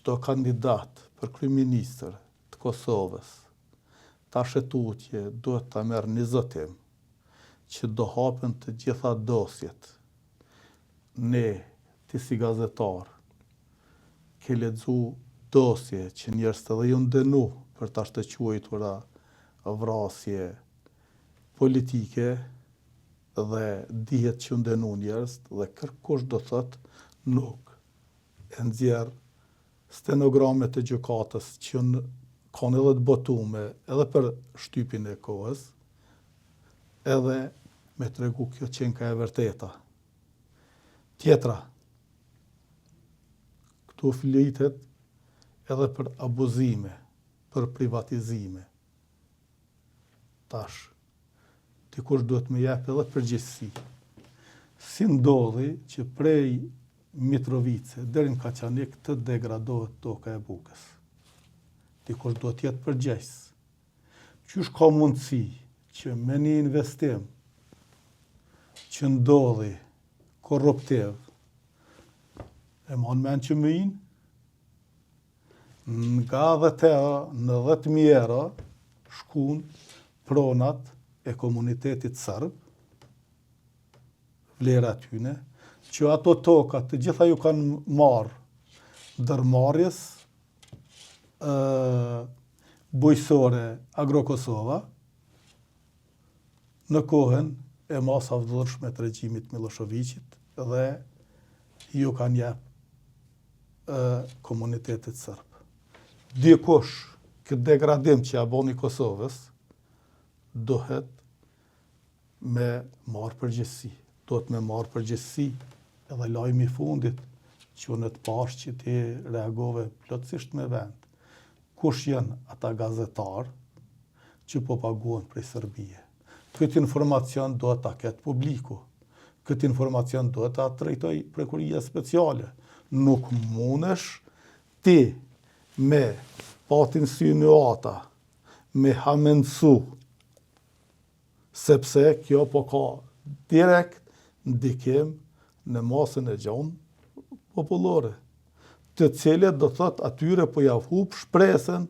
çdo kandidat për kryeministër të Kosovës tash e tutje duhet ta merr një zotim që do hapen të gjitha dosjet. Ne, ti si gazetar, ke lexu dosje që njerëz të dhe ju ndenu për tash të quajtura vrasje politike dhe dihet që ndenu njerëz dhe kërkush do thot nuk e nxjerr stenogramet e gjykatës që kanë edhe të botume edhe për shtypin e kohës, edhe me tregu kjo qenë ka e vërteta. Tjetra, këtu flitet edhe për abuzime, për privatizime. Tash, dikush duhet me jep edhe përgjegjësi. Si ndodhi që prej Mitrovice deri në Kaçanik të degradohet toka e Bukës? Dikush duhet jetë përgjegjës. Qysh ka mundësi që me një investim që ndodhi korruptiv, e mon men që mëjnë, nga 10 euro në 10.000 euro shkun pronat e komunitetit sërb, vlera tyne, që ato tokat të gjitha ju kanë marrë ndërmarrjes bujësore Agro-Kosova në kohën e masavdhurshme të regjimit Miloševićit dhe ju kanë jep komunitetit sërb. Dikush këtë degradim që ja boni Kosovës duhet me marrë përgjegjësi. Duhet me marrë përgjegjësi edhe lajmi i fundit që në të pash që ti reagove plotësisht me vend. Kush janë ata gazetarë që po paguhen prej Serbie? Këtë informacion duhet ta ketë publiku. Këtë informacion duhet ta drejtoj Prokuria Speciale. Nuk mundesh ti me pat insinuata, me hamendsu, sepse kjo po ka direkt ndikim në masën e gjanë popullore, të cilët do thot atyre po ja hup shpresën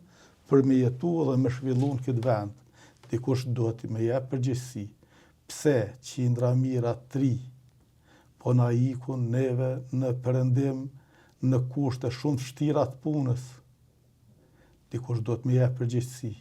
për me jetu dhe me zhvillu në këtë vend. Dikush duhet me jep përgjegjësi. Pse qindra mira 3 po na ikun neve në perëndim në kushte shumë vështira të punës. Dikush duhet me jep përgjegjësi.